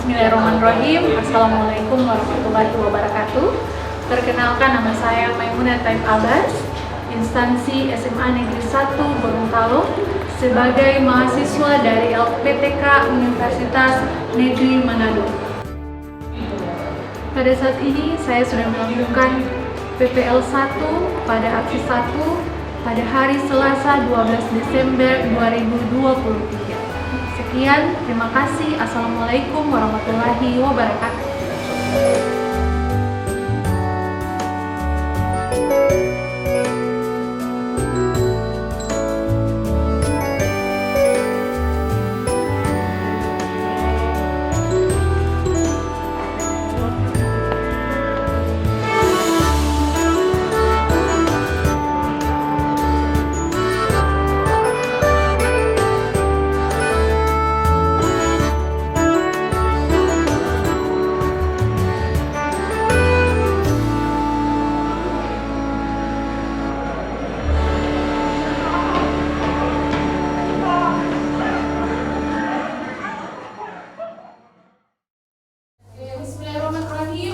Bismillahirrahmanirrahim. Assalamualaikum warahmatullahi wabarakatuh. Perkenalkan, nama saya Maimunah Taib Abbas, instansi SMA Negeri 1 Gorontalo, sebagai mahasiswa dari LPTK Universitas Negeri Manado. Pada saat ini saya sudah melakukan PPL 1 pada aksi 1 pada hari Selasa 12 Desember 2023. Sekian, terima kasih. Assalamualaikum warahmatullahi wabarakatuh.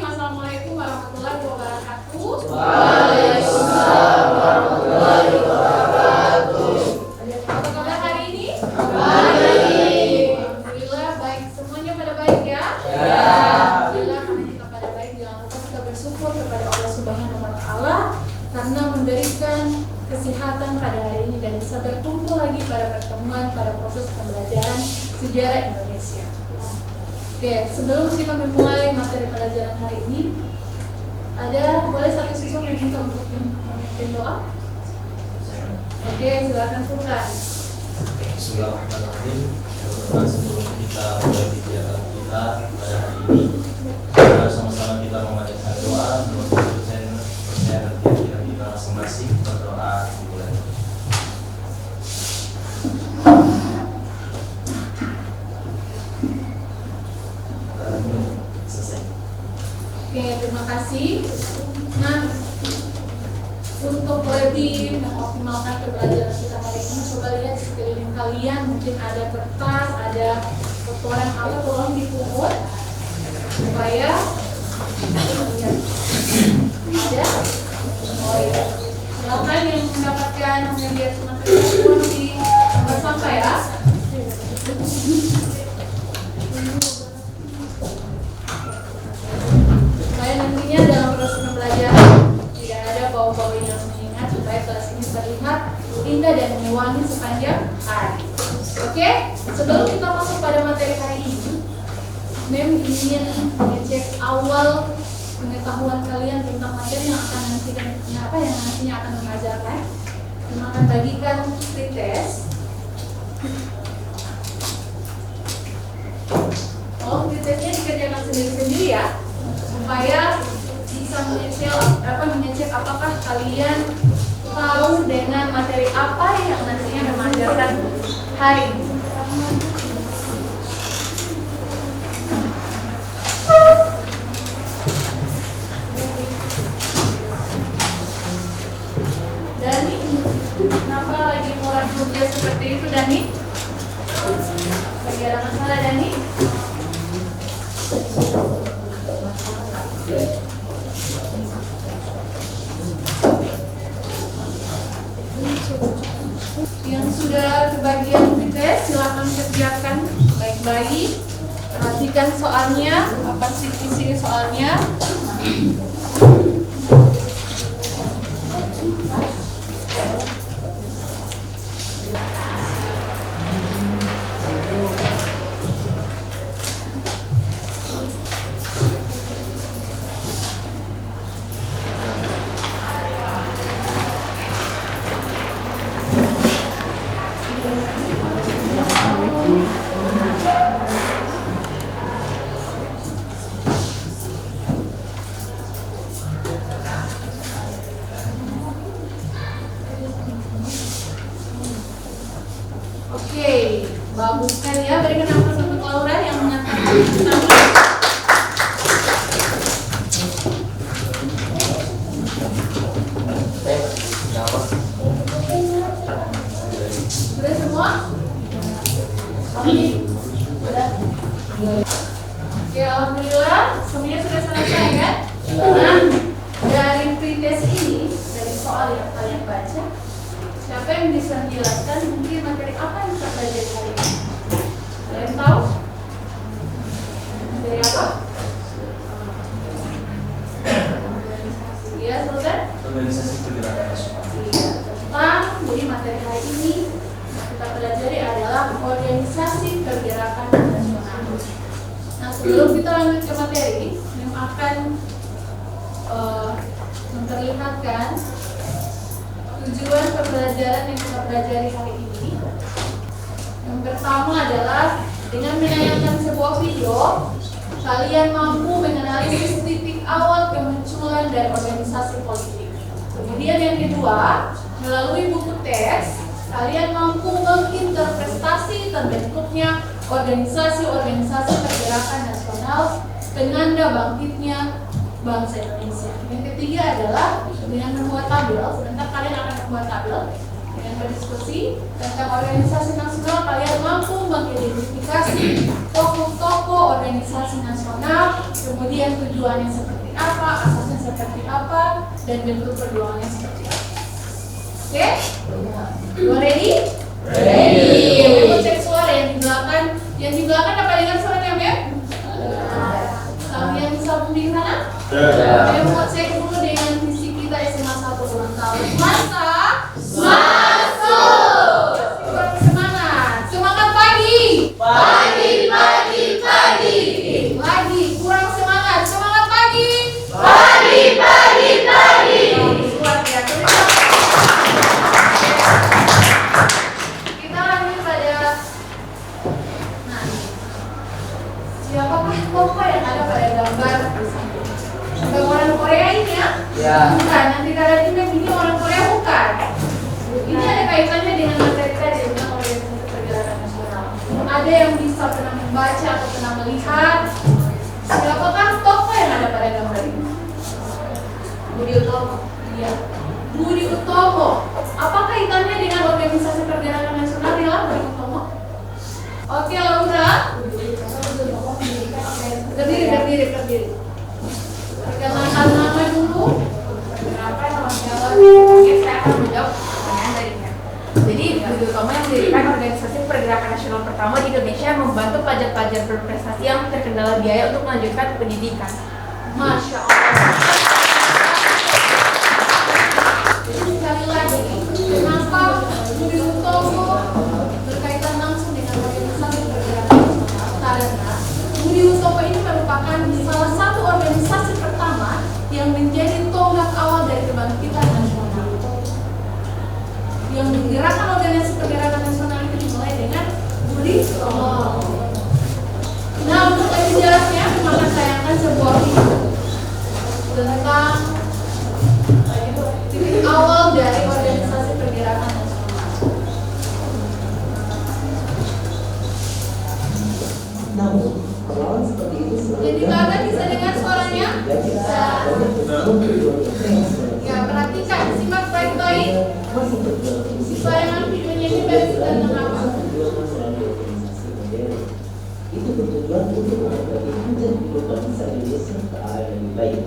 Assalamualaikum warahmatullahi wabarakatuh. Waalaikumsalam warahmatullahi wabarakatuh. Apa kabar hari ini? Baik. Alhamdulillah baik, semuanya pada baik ya? Ya. Alhamdulillah, karena kita pada baik, jangan lupa kita bersyukur kepada Allah Subhanahu wa Ta'ala karena memberikan kesehatan pada hari ini dan bisa berkumpul lagi pada pertemuan pada proses pembelajaran sejarah Indonesia. Oke, sebelum kita memulai materi pelajaran hari ini, boleh satu siswa yang minta untuk memimpin doa? Oke, silakan Furkan. Bismillahirrahmanirrahim. Sebelum kita mulai kegiatan kita pada hari ini, mari sama-sama kita memanjatkan doa 20% kegiatan kita masing-masing. Berdoa dimulai. Oke, terima kasih. Nah, untuk lebih mengoptimalkan pembelajaran kita hari ini, coba lihat di sekeliling kalian, mungkin ada kertas, ada kotoran apa, tolong dipungut supaya lihat. Ada? Oh iya. Silakan yang mendapatkan media materi tolong di tempat sampah ya. Supaya nantinya dalam proses pembelajaran tidak ada bau-bau yang menyengat, supaya kelas ini terlihat indah dan mewangi sepanjang hari. Oke, sebelum kita masuk pada materi hari ini, Mem ingin mengecek awal pengetahuan kalian tentang materi yang nantinya akan mengajarkan. Kita akan bagikan pretest. Pretestnya dikerjakan sendiri-sendiri ya, supaya bisa mengecek apakah kalian tahu dengan materi apa yang nantinya mengajarkan hari ini. Dani, kenapa lagi mulai kerja seperti itu, Dani? Lagi ada masalah, Dani? Yang sudah kebagian pretest, silakan kerjakan baik-baik. Perhatikan soalnya, apa sih isi soalnya. Oke, bagus sekali ya. Berikan aplaus untuk Laura yang mengatakan pertama. Sudah semua? Oke, sudah. Oke, alhamdulillah semuanya sudah selesai kan? Nah, dari pretest ini, dari soal yang kalian baca, siapa yang bisa menjelaskan mungkin materi apa yang kita pelajari hari ini? Kalian tahu? Dari apa? Iya, saudara? Organisasi pergerakan nasional. Iya, tentang jadi materi hari ini kita pelajari adalah organisasi pergerakan nasional. Nah, sebelum kita lanjut ke materi, yang akan memperlihatkan tujuan pembelajaran yang kita pelajari hari ini. Yang pertama adalah dengan menayangkan sebuah video, kalian mampu menganalisis titik awal kemunculan dari organisasi politik. Kemudian yang kedua, melalui buku teks, kalian mampu menginterpretasi terbentuknya organisasi-organisasi pergerakan nasional penanda bangkitnya bangsa Indonesia. Yang ketiga adalah dengan membuat tabel. Sebentar kalian akan membuat tabel dengan berdiskusi tentang organisasi nasional. Kalian mampu mengidentifikasi tokoh-tokoh organisasi nasional, kemudian tujuannya seperti apa, asasnya seperti apa, dan bentuk perjuangannya seperti apa. Oke? You ready? Ready. Kita cek suara yang di belakang. Yang di belakang dapat dengar suaranya, Beb? Kalian bisa membimbing sana? Saya mau cek dulu dengan visi kita SMA 1 ulang tahun. Masa? Masuk. Kurang semangat. Semangat pagi. Pagi, pagi, pagi. Lagi kurang semangat. Semangat pagi. Pagi, pagi, pagi. Luar biasa. Kita lanjut pada. Nah, siapakah tokoh yang ada pada gambar di samping? Bukan orang Korea ini ya? Ya. Bukan, nanti kalian juga ini orang Korea bukan. Ini ada kaitannya dengan materi tadi tentang organisasi pergerakan nasional. Ada yang bisa pernah membaca atau pernah melihat. Siapakah tokoh yang ada pada gambar ini? Budi Utomo. Iya. Budi Utomo. Apa kaitannya dengan organisasi pergerakan nasional ya, Budi Utomo? Oke, Laura. Berdiri. Perkenalkan nama dulu. Kenapa namanya? Oke, saya akan menjawab pertanyaan darinya. Jadi, Budi Utomo yang mendirikan organisasi pergerakan nasional pertama di Indonesia yang membantu pelajar-pelajar berprestasi yang terkendala biaya untuk melanjutkan pendidikan. Masya Allah. Sekali lagi, kenapa Budi Utomo berkaitan langsung dengan organisasi pergerakan nasional? Karena Budi Utomo ini merupakan salah satu organisasi pertama yang menjadi tonggak awal dari kebangkitan nasional. Yang menggerakkan organisasi pergerakan nasional itu dimulai dengan Budi Utomo. Nah, untuk lebih jelasnya, maka tayangkan sebuah video tentang titik awal dari organisasi pergerakan nasional. Namun, perlawanan seperti itu selalu Jadi kalian bisa dengar suaranya? Bisa. Ya, perhatikan, simak baik-baik. Siswa yang videonya ini berisi tentang apa? Itu bertujuan untuk mengobati hajat hidup bangsa Indonesia ke arah yang lebih baik.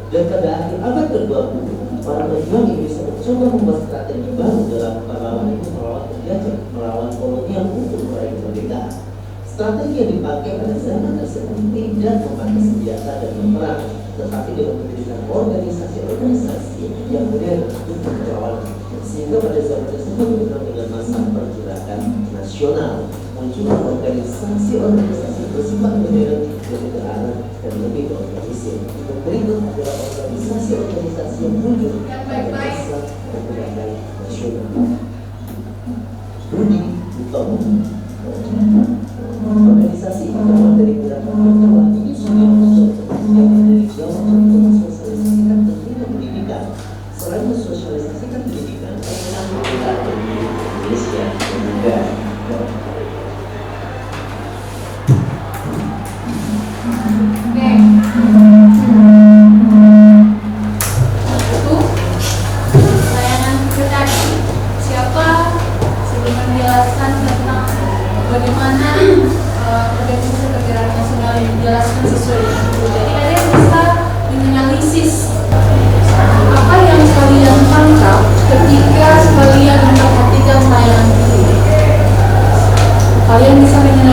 Dan pada akhir abad ke-20, para pejuang Indonesia mencoba membuat strategi baru dalam perlawanan itu melawan penjajah, melawan kolonial untuk meraih kemerdekaan. Strategi yang dipakai pada zaman tersebut tidak memakai senjata dan berperang, tetapi dengan mendirikan organisasi-organisasi yang modern untuk melawan. Sehingga pada zaman tersebut dikenal dengan masa pergerakan nasional. Muncullah organisasi-organisasi bersifat modern, lebih ke arah dan lebih terorganisir. Berikut adalah organisasi-organisasi yang muncul pada masa pergerakan nasional. Budi Utomo. Organisasi pertama dari gerakan pertama ini sudah masuk yang dari Jawa untuk mensosialisasikan pentingnya pendidikan. Selain mensosialisasikan pendidikan, tentang pendidikan di Indonesia juga. Oke. Itu tayangan kita tadi. Siapa sebelum menjelaskan tentang bagaimana organisasi pergerakan nasional ini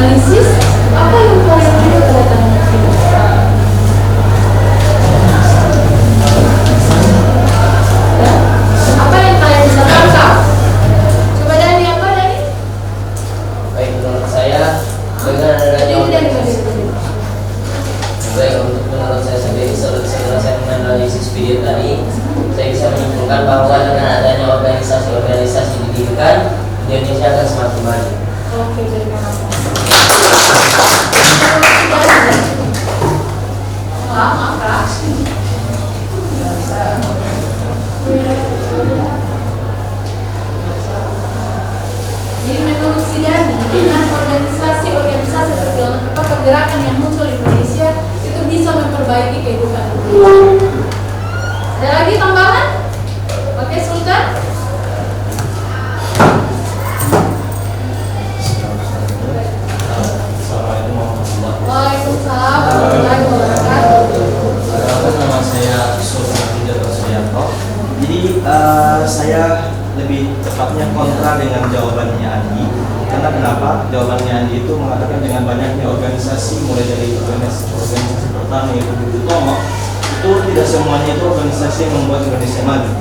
menganalisis apa yang kalian tidak kelihatan. Apa yang kalian bisa tangkap? Coba Dani, apa Dani? Baik, menurut saya dengan adanya baik menurut saya sendiri setelah saya menganalisis video tadi, saya bisa menyimpulkan bahwa dengan adanya organisasi-organisasi didirikan, Indonesia akan semakin maju. Oke, terima kasih. Maaf, Kak. Jadi menurut si Dani, dengan organisasi-organisasi pergerakan yang muncul di Indonesia itu bisa memperbaiki kehidupan. Ada lagi tambahan? Oke, Sultan. Assalamualaikum warahmatullahi wabarakatuh. Waalaikumsalam warahmatullahi wabarakatuh. Perkenalkan, nama saya Sultan Hidayat Suyanto. Jadi saya lebih tepatnya kontra dengan jawabannya Andi. Karena kenapa? Jawabannya Andi itu mengatakan dengan banyaknya organisasi, mulai dari organisasi pertama yaitu Budi Utomo, itu tidak semuanya itu organisasi yang membuat Indonesia maju.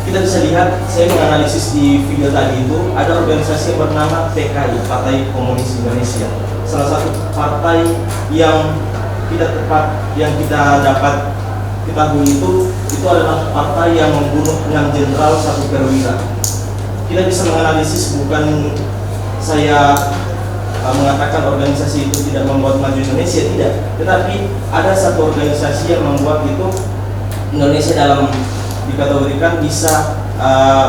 Kita bisa lihat, saya menganalisis di video tadi itu ada organisasi yang bernama PKI, Partai Komunis Indonesia. Salah satu partai yang tidak tepat yang kita dapat ketahui itu adalah partai yang membunuh 6 jenderal 1 perwira. Kita bisa menganalisis, bukan saya mengatakan organisasi itu tidak membuat maju Indonesia, tidak. Tetapi ada satu organisasi yang membuat itu Indonesia dalam dikategorikan bisa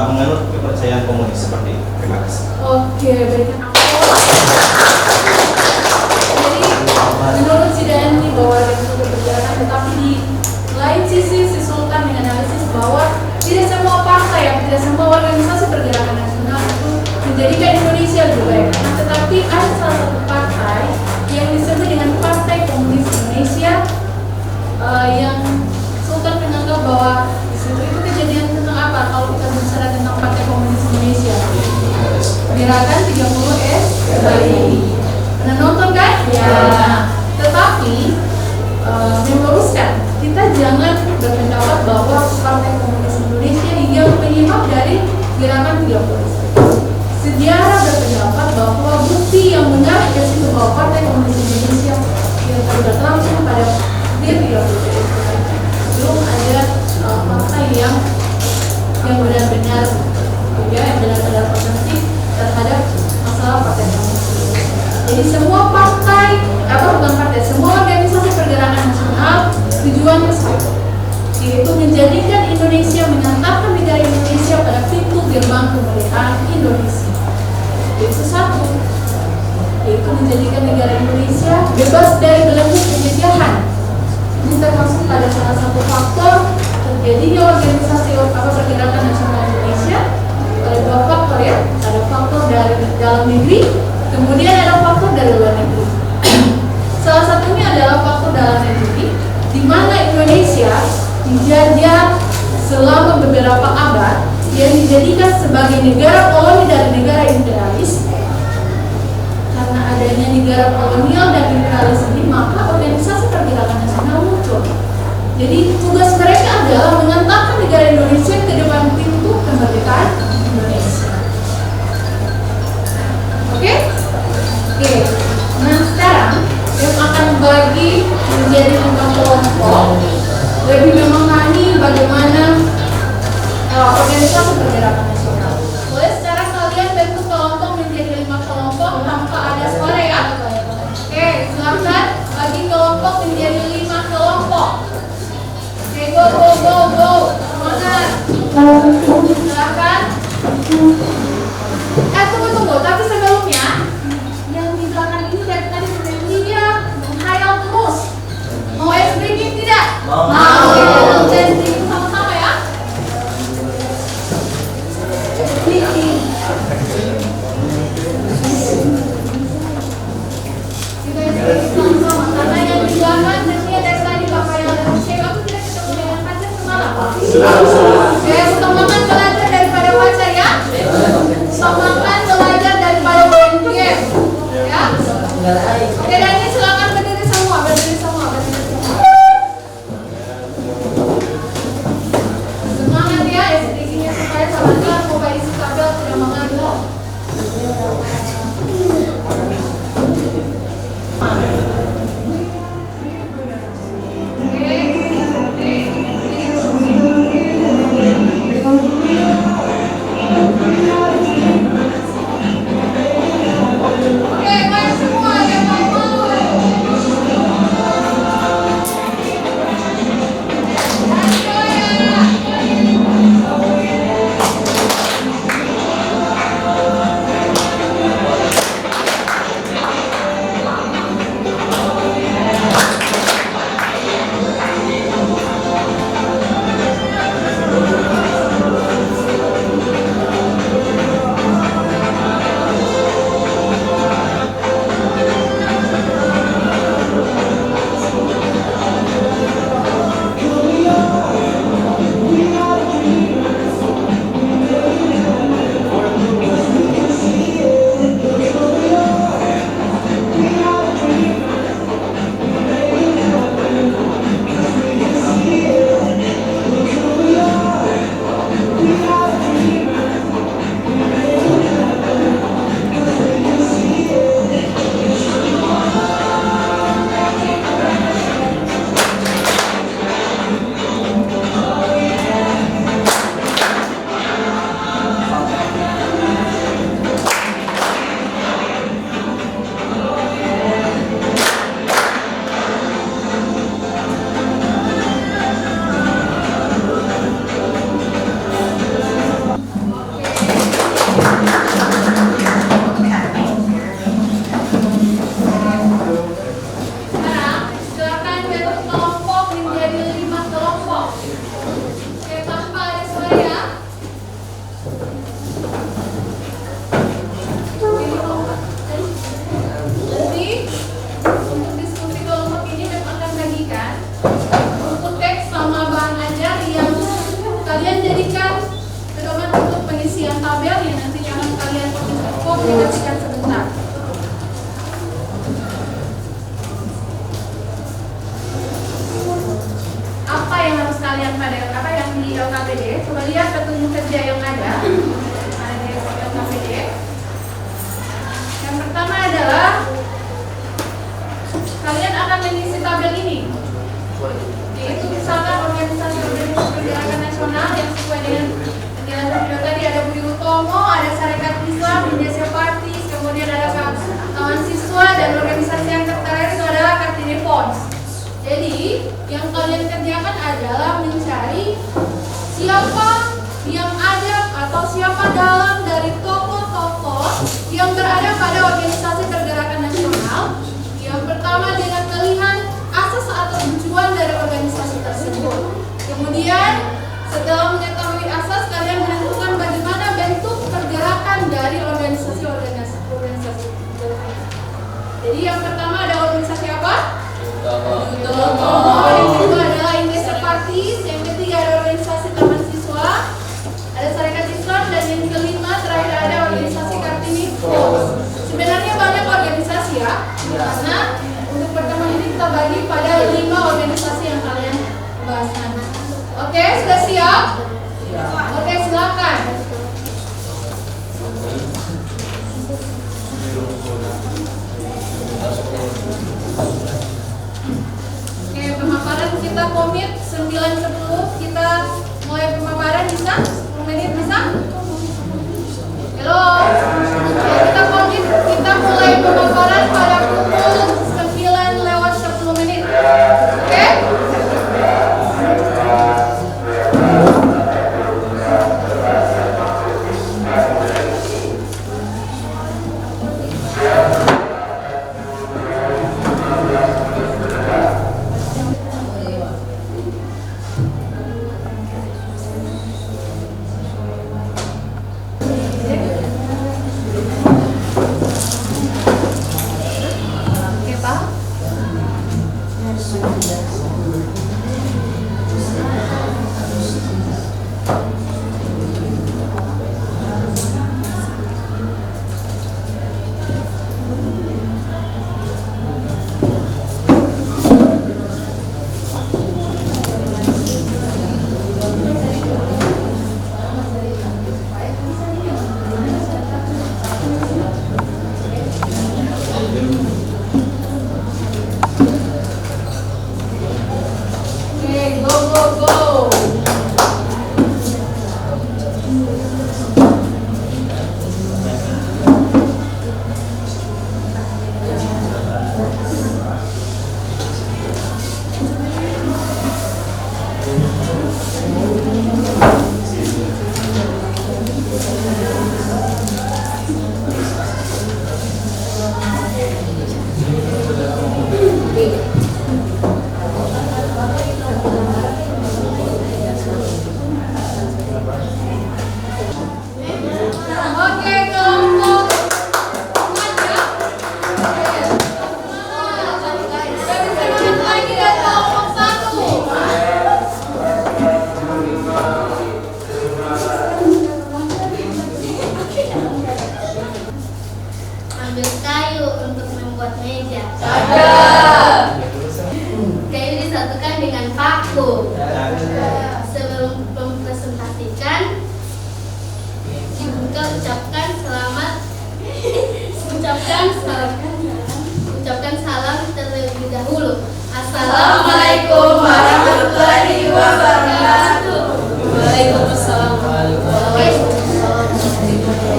menganut kepercayaan komunis seperti itu. Terima kasih. Oke, berikan aplaus. Jadi menurut si Dani bahwa ada suatu perjalanan, tetapi di lain sisi si Sultan menganalisis bahwa tidak semua partai, tidak semua organisasi pergerakan nasional itu menjadikan Indonesia lebih baik. Tetapi ada salah satu partai yang disebut dengan Partai Komunis Indonesia yang Sultan menganggap bahwa di situ itu kejadian tentang apa? Kalau kita bicara tentang Partai Komunis Indonesia, gerakan 30S SBY. Pernah nonton kan? Ya. Tetapi meluruskan, kita jangan berpendapat bahwa Partai Komunis Indonesia yang penyebab dari gerakan 30S. Sejarah berpendapat bahwa bukti yang benar di situ bahwa Partai Komunis Indonesia yang terlibat langsung pada dia 30S. Belum ada partai yang benar-benar yang benar-benar positif terhadap masalah Partai Komunis Indonesia. Jadi semua partai, semua organisasi pergerakan nasional tujuannya satu, yaitu menjadikan Indonesia, mengantarkan negara Indonesia pada pintu gerbang kemerdekaan Indonesia. Itu satu, yaitu menjadikan negara Indonesia bebas dari belenggu penjajahan. Ini termasuk pada salah satu faktor terjadinya organisasi pergerakan nasional Indonesia. Ada 2 faktor ya, ada faktor dari dalam negeri, kemudian ada faktor dari luar negeri. Salah satunya adalah faktor dalam negeri, di mana Indonesia dijajah selama beberapa abad, yang dijadikan sebagai negara koloni dari negara imperialis. Karena adanya negara kolonial dan imperialis ini, maka organisasi pergerakan nasional muncul. Jadi tugas mereka adalah mengantarkan negara Indonesia ke depan pintu kemerdekaan Indonesia. Oke? Oke. Nah sekarang yang akan bagi menjadi 5 kelompok, lebih memahami bagaimana organisasi pergerakan nasional. Boleh sekarang kalian bentuk kelompok menjadi 5 kelompok tanpa ada suara ya. Oke, silakan bagi kelompok menjadi 5 kelompok. Oke, go. Semangat. Silakan. Tunggu. Tapi sebelumnya, yang di belakang ini dari tadi berdiri dia menghayal terus. Mau ice breaking tidak? Mau. Oke, dan itu sama-sama ya. Sama-sama. Karena yang di belakang dia dari tadi Bapak yang ada cewek aku tidak ketemu dengan pacar semalam. Oke, utamakan belajar daripada pacar ya. Utamakan belajar daripada main game ya. lain. Oke, dan ini silakan berdiri semua, berdiri semua, berdiri semua. Semangat ya, SDG-nya supaya sahabat mau isi tabel tidak mengalir. Oke, baik semua yang mau. Sekarang silakan bentuk kelompok menjadi 5 kelompok. Oke, tanpa ada suara ya. Nanti untuk diskusi kelompok ini memang akan bagikan untuk teks sama bahan ajar yang kalian jadikan pedoman untuk pengisian tabel yang nantinya akan kalian komunikasikan sebentar. Apa yang harus kalian pada apa yang di LKPD? Coba lihat petunjuk kerja yang ada di LKPD. Yang pertama adalah kalian akan mengisi tabel ini, yaitu misalkan organisasi pergerakan nasional yang sesuai dengan penjelasan video tadi. Ada Budi Utomo, ada Sarekat Islam, Indonesia Partis, kemudian ada kawan siswa, dan organisasi yang terakhir itu adalah Kartini Pons. Jadi yang kalian kerjakan adalah mencari siapa yang ada atau siapa dalam dari tokoh-tokoh yang berada pada organisasi pergerakan nasional. Yang pertama dengan melihat asas atau tujuan dari organisasi tersebut. Kemudian setelah mengetahui asas, kalian menentukan bagaimana bentuk pergerakan dari organisasi. Jadi yang pertama ada organisasi apa? Yang kedua adalah Indonesia Partis, yang ketiga ada organisasi Taman Siswa, ada Sarekat Islam, dan yang kelima terakhir ada organisasi Kartini Pos. Sebenarnya banyak organisasi ya, karena untuk pertemuan ini kita bagi pada 5 organisasi yang kalian bahas nanti. Oke, sudah siap? Oke, silakan. Oke, pemaparan kita komit 9.10, kita mulai pemaparan, bisa? 10 menit bisa? Halo. Oke, kita komit, kita mulai pemaparan pada pukul 9:10 menit. Oke? Oke, go go go. Oke, kelompok lagi dari kelompok 1. Ambil kayu untuk membuat meja. Kayu disatukan dengan paku. Sebelum mempresentasikan, dibuka ucapkan salam terlebih dahulu. Assalamualaikum warahmatullahi wabarakatuh. Waalaikumsalam.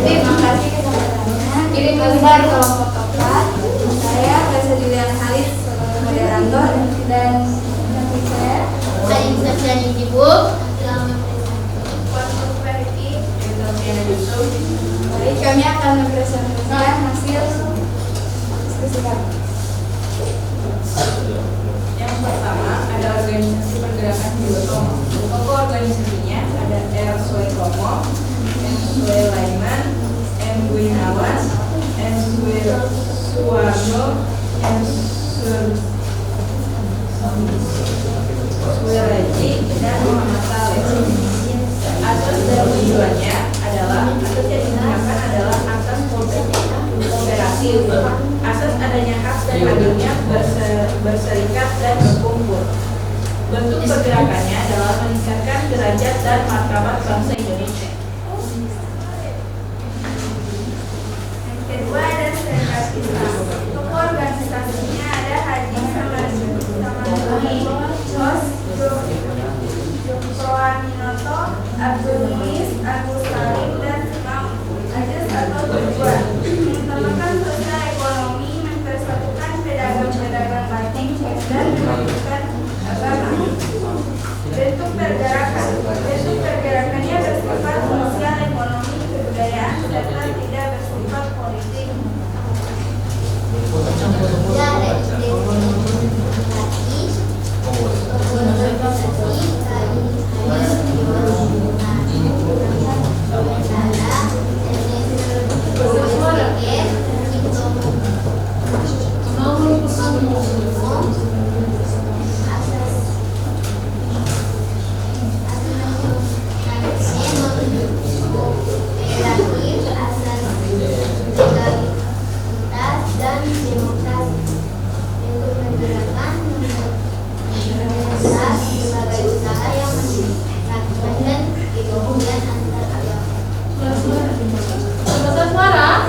Terima kasih kesempatannya. Kirim kabar kelompok 4. Saya Reza Julian Halis sebagai moderator dan nanti saya Aing Safiani Jibub. Baik, kami akan mempresentasikan hasil diskusi kami. Yang pertama ada organisasi pergerakan Biotomo. Tokoh organisasinya ada R. Suekomo, M. Sulaiman, M. Guinawan, M. Suwarno, M. Suweraji, dan Muhammad Saleh. Asas dan tujuannya adalah asas yang digunakan adalah asas kooperatif. Asas adanya hak dan adilnya berserikat dan berkumpul. Bentuk pergerakannya adalah meningkatkan derajat dan martabat bangsa Indonesia. Yang kedua ada Serikat Islam. Tokoh organisasinya ada Haji Samadoni, Jos, Joko Aminoto, Abdul Muiz, Agus Salim, dan Imam Aziz atau tujuan mengutamakan sosial ekonomi, mempersatukan pedagang-pedagang batik, dan memajukan agama. Bentuk pergerakannya bersifat sosial, ekonomi, kebudayaan, serta tidak bersifat politik.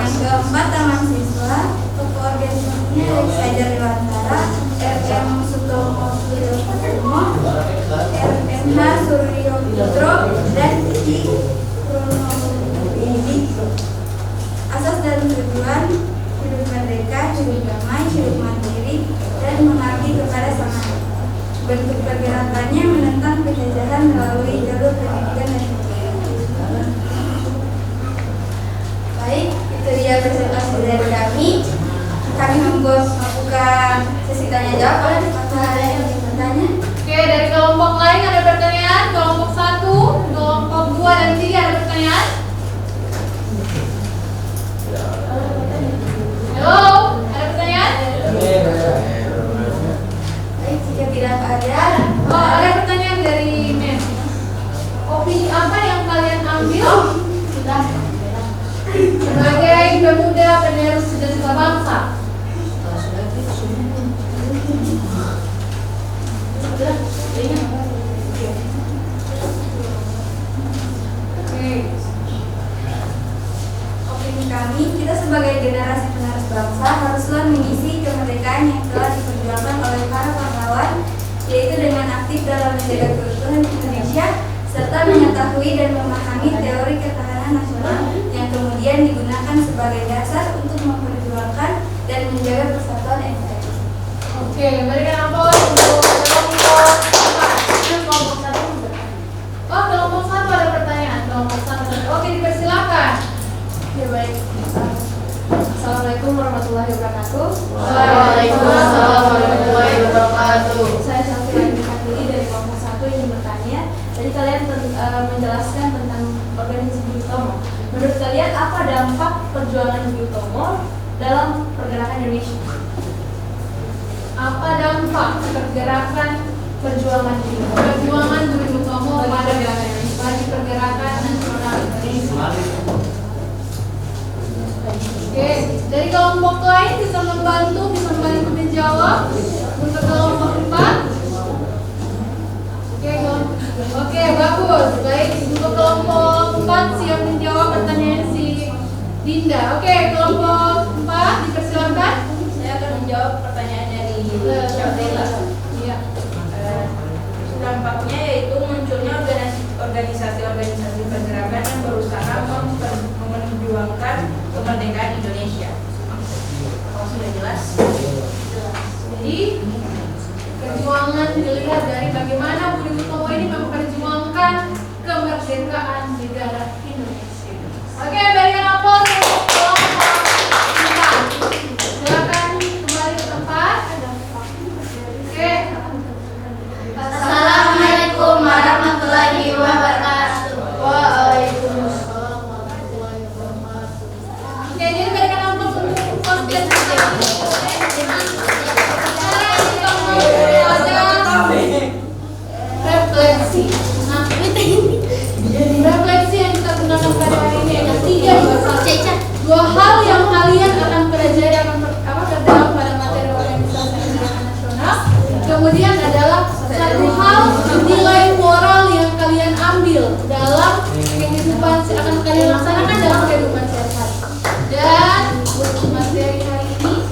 Yang keempat, Taman Siswa. Tokoh organisasinya Rex Hajar Dewantara, RM Sutomo Suryokusumo, RMH Suryo Putro, dan Kiki Purnomo. Asas dan tujuan hidup merdeka, hidup damai, hidup mandiri, dan mengabdi kepada sang anak. Bentuk pergerakannya menentang penjajahan melalui jalur pendidikan dan kebudayaan. Baik, itu dia presentasi dari kami. Kami membuka sesi tanya jawab. Apakah ada yang ingin bertanya? Oke, dari kelompok lain ada pertanyaan? Kelompok 1, kelompok 2 dan 3 ada pertanyaan? Halo, ada pertanyaan? Baik, jika tidak ada, Oh, ada pertanyaan dari Men. Opini apa yang kalian ambil sebagai pemuda penerus cita-cita bangsa? dalam mengisi kemerdekaan yang telah diperjuangkan oleh para pahlawan, yaitu dengan aktif dalam menjaga keutuhan Indonesia serta mengetahui dan memahami teori ketahanan nasional yang kemudian digunakan sebagai dasar untuk memperjuangkan dan menjaga persatuan NKRI. Oke, berikan aplaus untuk kelompok 4. Kelompok 1 bertanya. Oh, kelompok 1 ada pertanyaan. Kelompok 1. Oke, dipersilakan. Ya baik. Assalamualaikum warahmatullahi wabarakatuh. Waalaikumsalam warahmatullahi wabarakatuh. Saya Syafira Fatili dari kelompok 1 yang bertanya. Tadi kalian menjelaskan tentang organisasi Budi Utomo. Menurut kalian apa dampak perjuangan Budi Utomo dalam pergerakan Indonesia? Apa dampak pergerakan perjuangan Budi Utomo pada bagi pergerakan nasional Indonesia? Oke, dari kelompok lain bisa membantu menjawab untuk kelompok 4. Oke, bagus. Baik, untuk kelompok 4 siap menjawab pertanyaan si Dinda. Oke, kelompok 4 dipersilakan. Saya akan menjawab pertanyaan dari Syafila. Iya. Dampaknya yaitu munculnya organisasi-organisasi pergerakan yang berusaha memperjuangkan kemerdekaan Indonesia. Kalau sudah jelas? Jadi perjuangan dilihat dari bagaimana Budi Utomo ini memperjuangkan kemerdekaan negara Indonesia. Oke, berikan aplaus untuk kelompok 4. Silakan kembali ke tempat. Oke. Assalamualaikum warahmatullahi wabarakatuh. Waalaikumsalam warahmatullahi wabarakatuh. Oke, jadi berikan aplaus untuk konten refleksi. Nah, refleksi yang kita gunakan pada hari ini ada 2 hal yang kalian akan pelajari terdalam pada materi organisasi gerakan nasional. Kemudian adalah 1 hal nilai moral yang kalian ambil dalam kehidupan akan kalian laksanakan dalam kehidupan sehari-hari. Dan untuk materi hari ini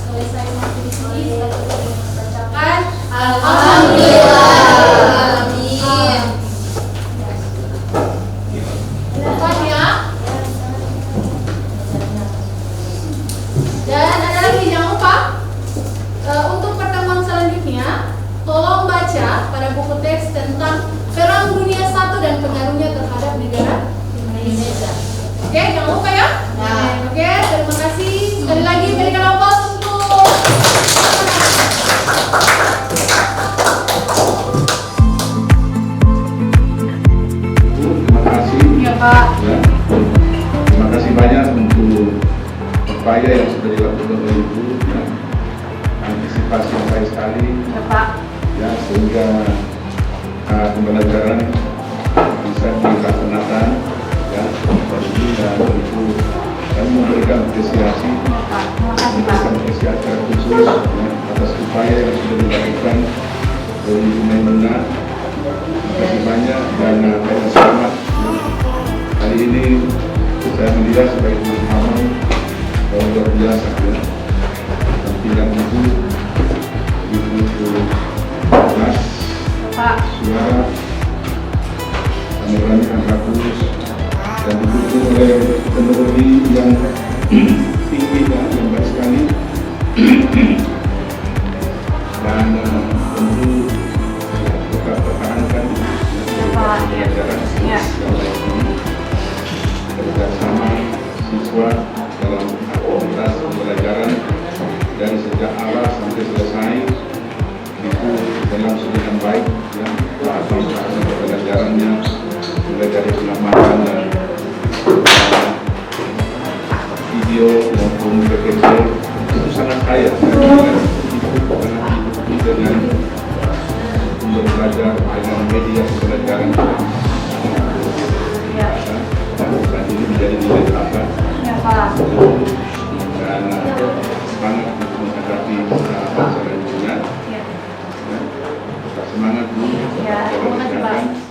selesai materi di sini kita bacakan alhamdulillah. Amin. Depan ya. Dan ada lagi jangan lupa untuk pertemuan selanjutnya tolong baca pada buku teks tentang Perang Dunia I dan pengaruhnya terhadap negara Indonesia. Oke, jangan lupa ya. Oke, terima kasih. Sekali lagi berikan aplaus untuk terima kasih. ya Pak. Ya. Terima kasih banyak untuk upaya yang sudah dilakukan oleh Ibu. Ya. Antisipasi yang baik sekali. Ya Pak. Ya, sehingga pembelajaran bisa dilaksanakan. Ya, ini dan tentu kami memberikan apresiasi, memberikan apresiasi khusus ya, atas upaya yang sudah dilakukan oleh Ibu Maimunah. Terima kasih banyak dan banyak selamat. Hari ini saya melihat sebagai pemahaman bahwa luar biasa ya. Tampilan Ibu kelas, suara, kami akan bagus dan didukung oleh teknologi yang tinggi dan yang baik sekali. Dan tentu tetap pertahankan pembelajaran yang baik ini bersama siswa dalam aktivitas pembelajaran dari sejak awal sampai selesai itu berlangsung dengan baik ya, pembelajarannya mulai dari pengamatan dan video maupun PPT itu sangat kaya dengan belajar dengan media pembelajaran dan ini menjadi nilai tambah dan semangat untuk menghadapi masalah lingkungan. Semangat dulu, jaga kesehatan.